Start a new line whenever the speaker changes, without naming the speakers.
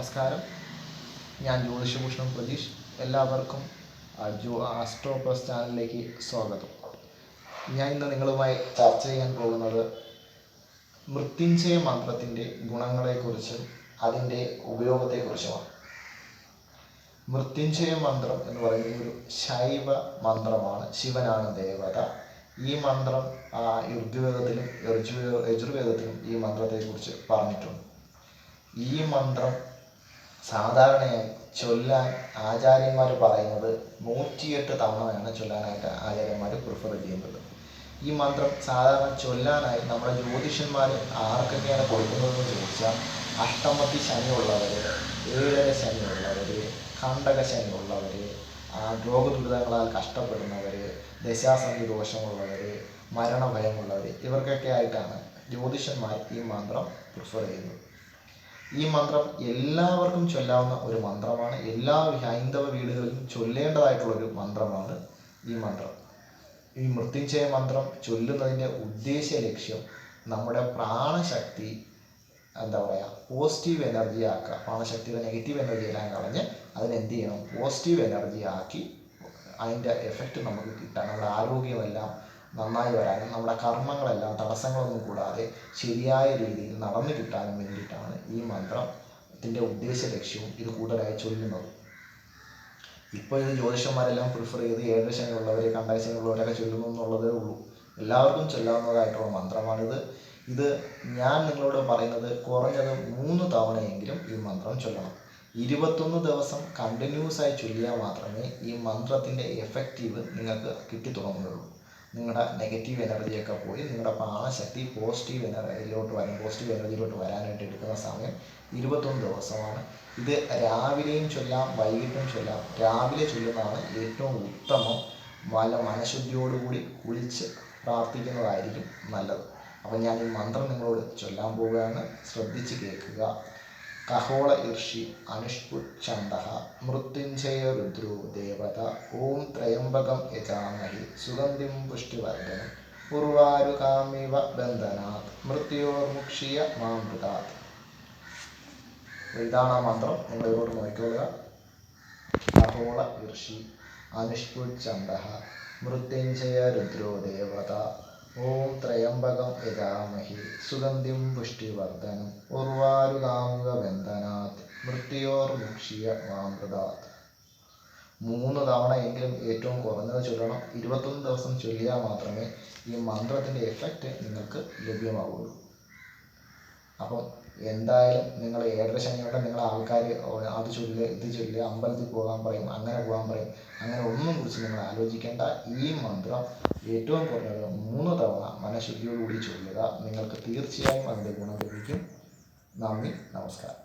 നമസ്കാരം. ഞാൻ ജ്യോതിഷഭൂഷണം പ്രതീഷ്. എല്ലാവർക്കും ആസ്ട്രോ പ്ലസ് ചാനലിലേക്ക് സ്വാഗതം. ഞാൻ ഇന്ന് നിങ്ങളുമായി ചർച്ച ചെയ്യാൻ പോകുന്നത് മൃത്യുഞ്ജയ മന്ത്രത്തിൻ്റെ ഗുണങ്ങളെക്കുറിച്ചും അതിൻ്റെ ഉപയോഗത്തെക്കുറിച്ചുമാണ്. മൃത്യുഞ്ജയ മന്ത്രം എന്ന് പറയുന്നത് ഒരു ശൈവ മന്ത്രമാണ്. ശിവനാണ് ദേവത. ഈ മന്ത്രം ഋഗ്വേദത്തിലും യജുർവേദത്തിലും ഈ മന്ത്രത്തെക്കുറിച്ച് പറഞ്ഞിട്ടുണ്ട്. ഈ മന്ത്രം സാധാരണയായി ചൊല്ലാൻ ആചാര്യന്മാർ പറയുന്നത് 108 തവണയാണ് ചൊല്ലാനായിട്ട് ആചാര്യന്മാർ പ്രിഫർ ചെയ്യുന്നത്. ഈ മന്ത്രം സാധാരണ ചൊല്ലാനായി നമ്മുടെ ജ്യോതിഷന്മാർ ആർക്കൊക്കെയാണ് കൊടുക്കുന്നതെന്ന് ചോദിച്ചാൽ, അഷ്ടമത്തി ശനിയുള്ളവർ, 7ര ശനിയുള്ളവർ, കണ്ടക ശനിയുള്ളവർ, രോഗദുരിതങ്ങളാൽ കഷ്ടപ്പെടുന്നവർ, ദശാസന്ധി ദോഷമുള്ളവർ, മരണഭയമുള്ളവർ, ഇവർക്കൊക്കെ ആയിട്ടാണ് ജ്യോതിഷന്മാർ ഈ മന്ത്രം പ്രിഫർ ചെയ്യുന്നത്. ഈ മന്ത്രം എല്ലാവർക്കും ചൊല്ലാവുന്ന ഒരു മന്ത്രമാണ്. എല്ലാ ഹൈന്ദവ വീടുകളിലും ചൊല്ലേണ്ടതായിട്ടുള്ളൊരു മന്ത്രമാണ് ഈ മന്ത്രം. ഈ മൃത്യുഞ്ജയ മന്ത്രം ചൊല്ലുന്നതിൻ്റെ ഉദ്ദേശ ലക്ഷ്യം നമ്മുടെ പ്രാണശക്തി പോസിറ്റീവ് എനർജി ആക്കുക. പ്രാണശക്തിയുടെ നെഗറ്റീവ് എനർജി എല്ലാം കളഞ്ഞ് അതിനെന്ത് ചെയ്യണം, പോസിറ്റീവ് എനർജി ആക്കി അതിൻ്റെ എഫക്റ്റ് നമുക്ക് കിട്ടാൻ, നമ്മുടെ ആരോഗ്യമെല്ലാം നന്നായി വരാനും നമ്മുടെ കർമ്മങ്ങളെല്ലാം തടസ്സങ്ങളൊന്നും കൂടാതെ ശരിയായ രീതിയിൽ നടന്നു കിട്ടാനും വേണ്ടിയിട്ടാണ് ഈ മന്ത്രത്തിൻ്റെ ഉദ്ദേശ ലക്ഷ്യവും ഇത് കൂടുതലായി ചൊല്ലുന്നത്. ഇപ്പോൾ ഇത് ജ്യോതിഷന്മാരെല്ലാം പ്രിഫർ ചെയ്ത് 7ര ശനിയുള്ളവർ, കണ്ടക ശനിയുള്ളവരൊക്കെ ചൊല്ലുന്നു എന്നുള്ളതേ ഉള്ളൂ. എല്ലാവർക്കും ചൊല്ലാവുന്നതായിട്ടുള്ള മന്ത്രമാണിത്. ഇത് ഞാൻ നിങ്ങളോട് പറയുന്നത് കുറഞ്ഞത് 3 തവണയെങ്കിലും ഈ മന്ത്രം ചൊല്ലണം. 21 ദിവസം കണ്ടിന്യൂസ് ആയി ചൊല്ലിയാൽ മാത്രമേ ഈ മന്ത്രത്തിൻ്റെ എഫക്റ്റീവ് നിങ്ങൾക്ക് കിട്ടിത്തുടങ്ങുകയുള്ളൂ. നിങ്ങളുടെ നെഗറ്റീവ് എനർജിയൊക്കെ പോയി നിങ്ങളുടെ പ്രാണശക്തി പോസിറ്റീവ് എനർജിയിലോട്ട് വരാനായിട്ട് എടുക്കുന്ന സമയം 21 ദിവസമാണ്. ഇത് രാവിലെയും ചൊല്ലാം, വൈകിട്ടും ചൊല്ലാം. രാവിലെ ചൊല്ലുന്നതാണ് ഏറ്റവും ഉത്തമം. മനഃശുദ്ധിയോടുകൂടി കുളിച്ച് പ്രാർത്ഥിക്കുന്നതായിരിക്കും നല്ലത്. അപ്പം ഞാൻ ഈ മന്ത്രം നിങ്ങളോട് ചൊല്ലാൻ പോവുകയാണ്. ശ്രദ്ധിച്ച് കേൾക്കുക. കഹോള ഋഷി അനുഷ്പുച്ഛന്ദഃ മൃത്യുഞ്ജയ രുദ്രോ ദേവത ഓം ത്രയംബകം യജാമഹി സുഗന്ധിം പുഷ്ടിവർദ്ധനം ഉർവാരുകാമിവ ബന്ധനാത് മൃത്യോർമുക്ഷിയ മാമൃതാത്. ഇതാണ് ആ മന്ത്രം. നിങ്ങൾ ഇവരോട് നോക്കിക്കൊള്ളുക. കഹോള ഋഷി അനുഷ്പുച്ഛന്ദഃ മൃത്യുഞ്ജയ രുദ്രോ ദേവത ഓം ത്രയംബകം യജാമഹി സുഗന്ധിം പുഷ്ടിവർദ്ധനം ഉർവാരുകാമിവ ബന്ധനാത് മൃത്യോർമുക്ഷിയ മാമൃതാത്. 3 തവണയെങ്കിലും ഏറ്റവും കുറഞ്ഞത് ചൊല്ലണം. 21 ദിവസം ചൊല്ലിയാൽ മാത്രമേ ഈ മന്ത്രത്തിൻ്റെ എഫക്റ്റ് നിങ്ങൾക്ക് ലഭ്യമാവുള്ളൂ. അപ്പം എന്തായാലും നിങ്ങൾ 7ര ശനിയുടെ നിങ്ങൾ ആൾക്കാർ അത് ചൊല്ല് ഇത് ചൊല്ല്, അമ്പലത്തിൽ പോകാൻ പറയും, അങ്ങനെ പോകാൻ പറയും, അങ്ങനെ ഒന്നും കുറിച്ച് നിങ്ങൾ ആലോചിക്കേണ്ട. ഈ മന്ത്രം ഏറ്റവും കുറഞ്ഞത് 3 തവണ മനഃശുദ്ധിയോടുകൂടി ചൊല്ലുക. നിങ്ങൾക്ക് തീർച്ചയായും അതിൻ്റെ ഗുണം ലഭിക്കും. നന്ദി, നമസ്കാരം.